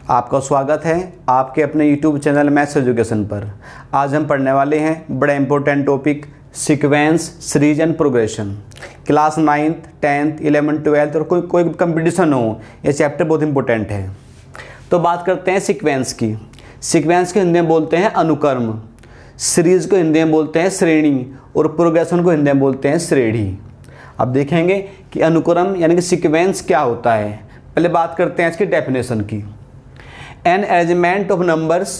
आपका स्वागत है आपके अपने YouTube चैनल मैथ्स एजुकेशन पर। आज हम पढ़ने वाले हैं बड़ा important topic sequence, series and progression. Class 9th, 10th, 11th, 12th और कोई कंपटीशन हो, ये चैप्टर बहुत इंपॉर्टेंट है। तो बात करते हैं सीक्वेंस की। सीक्वेंस को हिंदी में बोलते हैं अनुक्रम, सीरीज को हिंदी में बोलते हैं श्रेणी और प्रोग्रेशन को हिंदी में बोलते हैं श्रेणी। अब देखेंगे कि अनुक्रम यानी कि सीक्वेंस क्या होता है। पहले बात करते हैं इसकी डेफिनेशन की। An arrangement of numbers,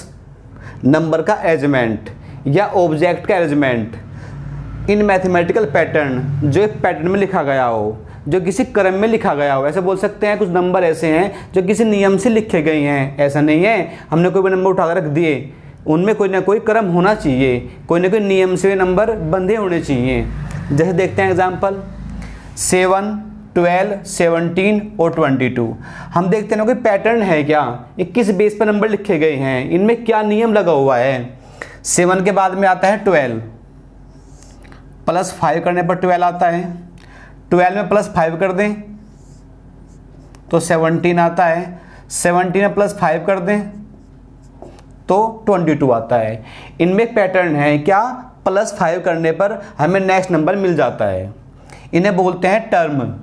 number का अरेंजमेंट या ऑब्जेक्ट का अरेंजमेंट इन मैथमेटिकल पैटर्न, जो एक पैटर्न में लिखा गया हो, जो किसी क्रम में लिखा गया हो। ऐसे बोल सकते हैं कुछ नंबर ऐसे हैं जो किसी नियम से लिखे गए हैं। ऐसा नहीं है हमने कोई भी नंबर उठाकर रख दिए, उनमें कोई ना कोई क्रम होना चाहिए, कोई ना कोई नियम से नंबर बंधे होने चाहिए। जैसे देखते हैं एग्जाम्पल 7, 12, 17 और 22। हम देखते हैं कोई पैटर्न है क्या, ये किस बेस पर नंबर लिखे गए हैं, इनमें क्या नियम लगा हुआ है। 7 के बाद में आता है 12, +5 करने पर 12 आता है। 12 में +5 कर दें तो 17 आता है। 17 में +5 कर दें तो 22 आता है। इनमें एक पैटर्न है क्या, +5 करने पर हमें नेक्स्ट नंबर मिल जाता है। इन्हें बोलते हैं टर्म।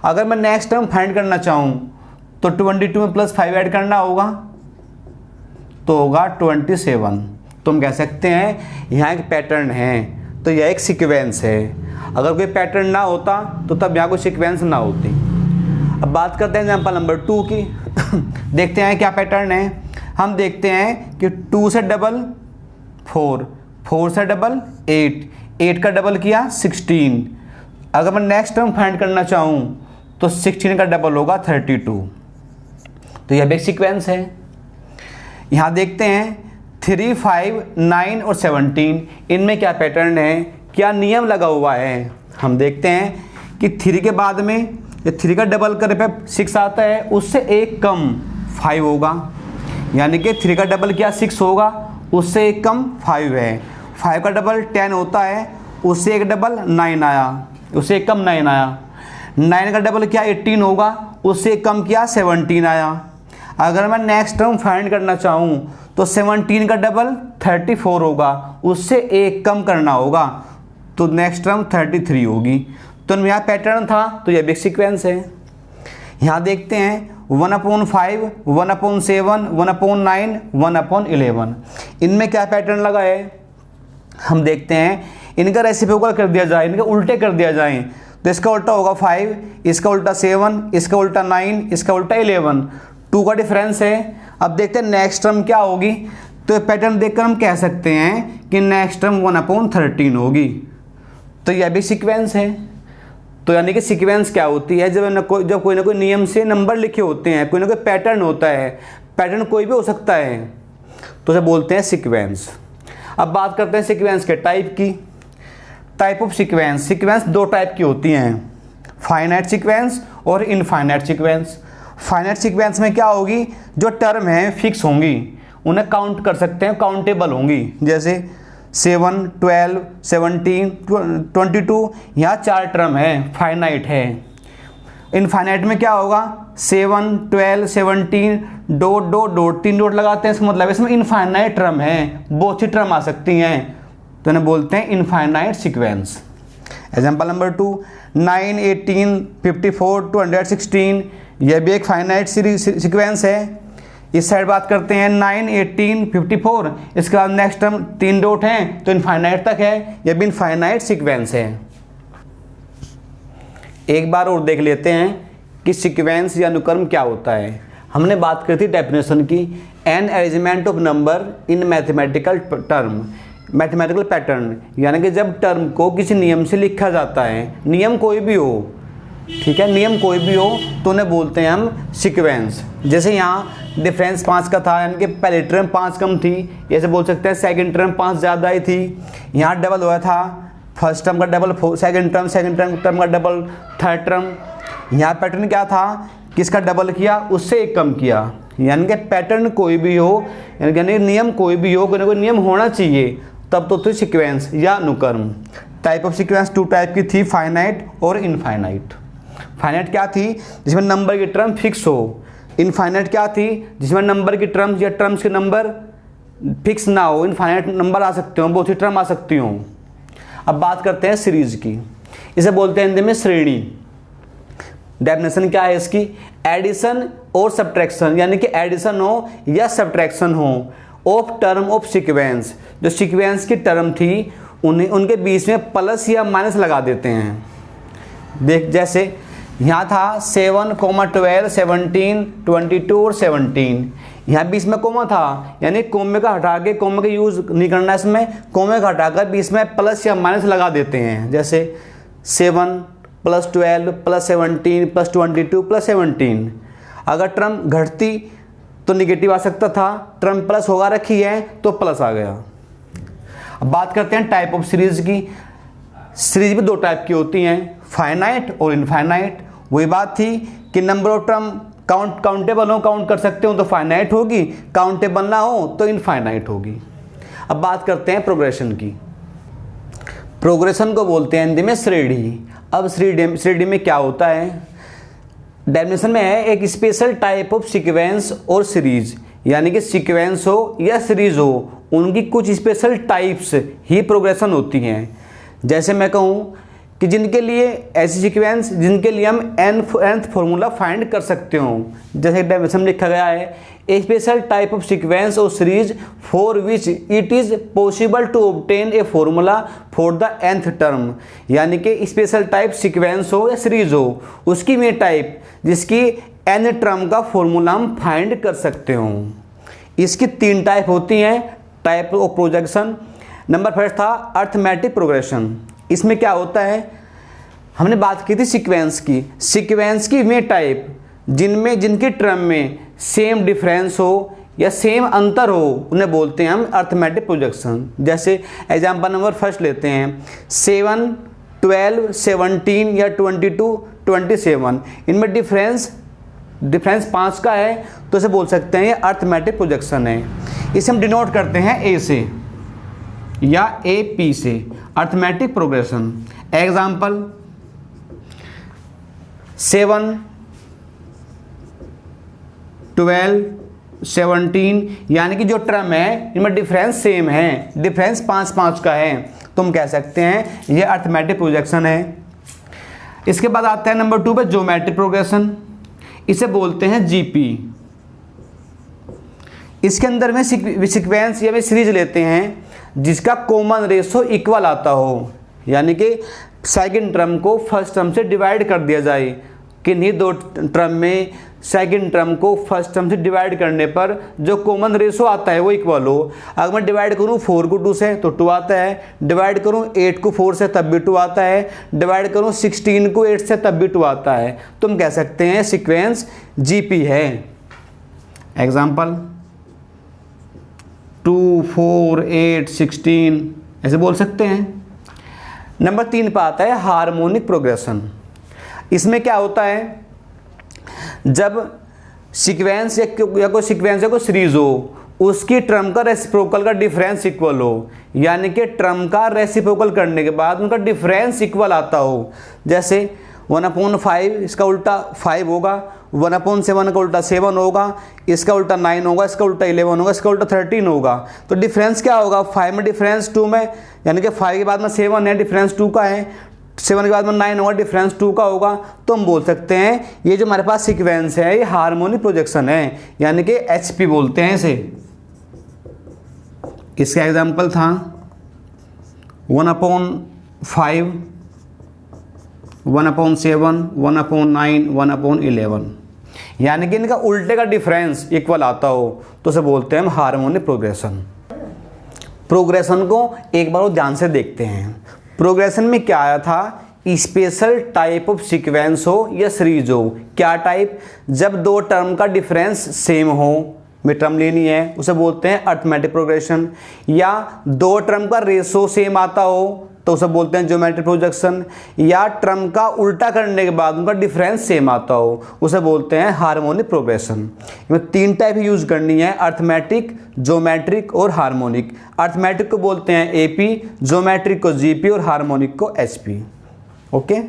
अगर मैं नेक्स्ट टर्म फाइंड करना चाहूँ तो 22 में +5 ऐड करना होगा तो होगा 27। तो हम कह सकते हैं यहाँ एक पैटर्न है, तो यह एक सीक्वेंस है। अगर कोई पैटर्न ना होता तो तब यहाँ कोई सीक्वेंस ना होती। अब बात करते हैं एग्जाम्पल नंबर 2 की। देखते हैं क्या पैटर्न है। हम देखते हैं कि 2 से डबल 4, 4 से डबल 8, 8 का डबल किया 16। अगर मैं नेक्स्ट टर्म फाइंड करना चाहूँ तो 16 का डबल होगा 32। तो यह भी एक सीक्वेंस है। यहाँ देखते हैं 3, 5, 9 और 17, इनमें क्या पैटर्न है, क्या नियम लगा हुआ है। हम देखते हैं कि 3 के बाद में 3 का डबल करने पे 6 आता है, उससे एक कम 5 होगा, यानी कि 3 का डबल क्या 6 होगा, उससे एक कम 5 है। 5 का डबल 10 होता है, उससे एक डबल 9 आया, उससे एक कम 9 आया। 9 का डबल क्या 18 होगा, उससे एक कम क्या 17 आया। अगर मैं नेक्स्ट टर्म फाइंड करना चाहूँ तो 17 का डबल 34 होगा, उससे एक कम करना होगा तो नेक्स्ट टर्म 33 होगी। तो यहाँ पैटर्न था, तो यह भी एक सीक्वेंस है। यहाँ देखते हैं 1/5, 1/7, 1/9, 1/11, इनमें क्या पैटर्न लगा है। हम देखते हैं इनका रेसिप्रोकल कर दिया जाए, इनके उल्टे कर दिया जाए तो इसका उल्टा होगा 5, इसका उल्टा 7, इसका उल्टा 9, इसका उल्टा 11। 2 का डिफरेंस है। अब देखते हैं नेक्स्ट टर्म क्या होगी। तो पैटर्न देखकर हम कह सकते हैं कि नेक्स्ट टर्म 1/13 होगी। तो यह भी सीक्वेंस है। तो यानी कि सीक्वेंस क्या होती है, जब कोई ना कोई नियम से नंबर लिखे होते हैं, कोई ना कोई पैटर्न होता है। पैटर्न कोई भी हो सकता है, तो उसे बोलते हैं सीक्वेंस। अब बात करते हैं सीक्वेंस के टाइप की। Type of sequence. Sequence 2 type की होती हैं, फाइनाइट सीक्वेंस और इनफाइनाइट सीक्वेंस। फाइनाइट सीक्वेंस में क्या होगी, जो टर्म है फिक्स होंगी, उन्हें काउंट कर सकते हैं, काउंटेबल होंगी। जैसे 7, 12, 17, 22, यहाँ 4 टर्म है, फाइनाइट है। इनफाइनाइट में क्या होगा, 7, 12, 17, डॉट डॉट डॉट 3 डॉट लगाते हैं, इसका मतलब इसमें इनफाइनाइट टर्म है, बहुत सी टर्म आ सकती हैं, तो इन्हें बोलते हैं इनफाइनाइट सीक्वेंस। एग्जाम्पल नंबर 2, 9, 18, 54, 216, यह भी एक फाइनाइट सीक्वेंस है। इस साइड बात करते हैं 9, 18, 54, इसके बाद नेक्स्ट टर्म 3 डॉट हैं तो इनफाइनाइट तक है, यह भी इनफाइनाइट सीक्वेंस है। एक बार और देख लेते हैं कि सीक्वेंस या अनुक्रम क्या होता है। हमने बात करी थी डेफिनेशन की, an arrangement of number in mathematical term, mathematical pattern, यानी कि जब टर्म को किसी नियम से लिखा जाता है, नियम कोई भी हो, ठीक है, नियम कोई भी हो तो उन्हें बोलते हैं हम सीक्वेंस। जैसे यहाँ डिफरेंस 5 का था, यानी कि पहली टर्म 5 कम थी, ऐसे बोल सकते हैं सेकंड टर्म 5 ज़्यादा ही थी। यहाँ डबल हुआ था, फर्स्ट टर्म का डबल सेकंड टर्म का डबल थर्ड टर्म। यहाँ पैटर्न क्या था, किसका डबल किया, उससे एक कम किया। यानी कि पैटर्न कोई भी हो, यानी नियम कोई भी हो, कोई ना कोई नियम होना चाहिए, तब तो सीक्वेंस या अनुक्रम। टाइप ऑफ सीक्वेंस 2 टाइप की थी, फाइनाइट और इनफाइनाइट। फाइनाइट क्या थी, जिसमें नंबर की टर्म फिक्स हो, इनफाइनाइट क्या थी, जिसमें नंबर की टर्म्स या टर्म्स के नंबर फिक्स ना हो, इनफाइनाइट नंबर आ सकते हो, बहुत ही टर्म आ सकती हो। अब बात करते हैं सीरीज की, इसे बोलते हैं हिंदी में श्रेणी। डेफिनेशन क्या है इसकी, एडिशन और सब्ट्रैक्शन, यानी कि एडिशन हो या सब्ट्रैक्शन हो ऑफ टर्म ऑफ सीक्वेंस, जो सीक्वेंस की टर्म थी उन्हें उनके बीच में प्लस या माइनस लगा देते हैं। देख जैसे यहाँ था 7, 12, 17, 22 और 17, यहाँ बीच में कोमा था, यानी कोमे का हटा के, कोमे का यूज़ नहीं करना है इसमें, कोमे का हटाकर बीच में प्लस या माइनस लगा देते हैं। जैसे 7 + 12 + 17 + 22 + 17। अगर टर्म घटती तो निगेटिव आ सकता था, टर्म प्लस होगा रखी है तो प्लस आ गया। अब बात करते हैं टाइप ऑफ सीरीज की। सीरीज भी 2 टाइप की होती हैं, फाइनाइट और इनफाइनाइट। वही बात थी कि नंबर ऑफ टर्म काउंटेबल हो, काउंट कर सकते हो तो फाइनाइट होगी, काउंटेबल ना हो तो इनफाइनाइट होगी। अब बात करते हैं प्रोग्रेशन की। प्रोग्रेशन को बोलते हैं हिंदी में श्रेणी। अब श्रेणी में क्या होता है, डेफिनेशन में है एक स्पेशल टाइप ऑफ सीक्वेंस और सीरीज, यानी कि सीक्वेंस हो या सीरीज हो, उनकी कुछ स्पेशल टाइप्स ही प्रोग्रेशन होती हैं। जैसे मैं कहूँ कि जिनके लिए ऐसी सीक्वेंस जिनके लिए हम nth फॉर्मूला फाइंड कर सकते हो, जैसे डेफिनेशन में लिखा गया है a special type of sequence और series for which it is possible to obtain a formula for the nth term, यानी कि स्पेशल टाइप सीक्वेंस हो या सीरीज हो, उसकी में टाइप जिसकी n टर्म का फॉर्मूला हम फाइंड कर सकते हो। इसकी 3 टाइप होती हैं, type of projection. Number first था अर्थमेटिक प्रोग्रेशन। इसमें क्या होता है, हमने बात की थी सीक्वेंस की में टाइप जिनकी टर्म में सेम डिफरेंस हो या सेम अंतर हो, उन्हें बोलते हैं हम अर्थमेटिक प्रोजेक्शन। जैसे एग्जांपल नंबर फर्स्ट लेते हैं 7, 12, 17 या 22, 27, इनमें डिफरेंस 5 का है तो इसे बोल सकते हैं ये अर्थमेटिक प्रोजेक्शन है। इसे हम डिनोट करते हैं ए से या AP से, अर्थमेटिक प्रोग्रेशन। एग्जाम्पल 7, 12, 17, यानी कि जो टर्म है इनमें डिफरेंस सेम है, डिफरेंस 5 का है, तो हम कह सकते हैं ये अर्थमेटिक प्रोजेक्शन है। इसके बाद आता है नंबर 2 पे ज्योमेट्रिक प्रोग्रेशन, इसे बोलते हैं GP। इसके अंदर में सीक्वेंस या सीरीज लेते हैं जिसका कॉमन रेशो इक्वल आता हो, यानी कि सेकंड टर्म को फर्स्ट टर्म से डिवाइड कर दिया जाए। किन्हीं 2 टर्म में सेकंड टर्म को फर्स्ट टर्म से डिवाइड करने पर जो कॉमन रेशो आता है वो इक्वल हो। अगर मैं डिवाइड करूँ 4 को 2 से तो 2 आता है, डिवाइड करूँ 8 को 4 से तब भी 2 आता है, डिवाइड करूँ 16 को 8 से तब भी 2 आता है, तो हम कह सकते हैं सीक्वेंस GP है। एग्जाम्पल 2, 4, 8, 16 ऐसे बोल सकते हैं। नंबर 3 पर आता है हार्मोनिक प्रोग्रेशन। इसमें क्या होता है, जब सीक्वेंस या कोई सीक्वेंस या कोई सीरीज हो, उसकी टर्म का रेसिप्रोकल का डिफरेंस इक्वल हो, यानी कि टर्म का रेसिप्रोकल करने के बाद उनका डिफरेंस इक्वल आता हो। जैसे 1/5 इसका उल्टा 5 होगा, 1/7 का उल्टा 7 होगा, इसका उल्टा 9 होगा, इसका उल्टा 11 होगा, इसका उल्टा 13 होगा। तो डिफरेंस क्या होगा, 5 में डिफरेंस 2 में, यानी कि 5 के बाद में 7 है, डिफरेंस 2 का है, 7 के बाद में 9 होगा, डिफरेंस 2 का होगा। तो हम बोल सकते हैं ये जो हमारे पास सीक्वेंस है ये हार्मोनिक प्रोजेक्शन है, यानी कि HP बोलते हैं इसे। इसका एग्जाम्पल था 1/5, 1/7, 1/9, 1/11, यानी कि इनका उल्टे का डिफरेंस इक्वल आता हो तो उसे बोलते हैं हम हार्मोनिक प्रोग्रेशन। प्रोग्रेशन को एक बार और ध्यान से देखते हैं। प्रोग्रेशन में क्या आया था, स्पेशल टाइप ऑफ सीक्वेंस हो या सीरीज हो। क्या टाइप, जब 2 टर्म का डिफरेंस सेम हो, में टर्म लेनी है, उसे बोलते हैं अर्थमेटिक प्रोग्रेशन। या 2 टर्म का रेशो सेम आता हो तो उसे बोलते हैं ज्योमेट्रिक प्रोजेक्शन। या टर्म का उल्टा करने के बाद उनका डिफरेंस सेम आता हो, उसे बोलते हैं हार्मोनिक प्रोग्रेशन। इसमें 3 टाइप यूज करनी है, अर्थमेटिक, ज्योमेट्रिक और हार्मोनिक। अर्थमेटिक को बोलते हैं AP, ज्योमेट्रिक को GP और हार्मोनिक को HP। ओके।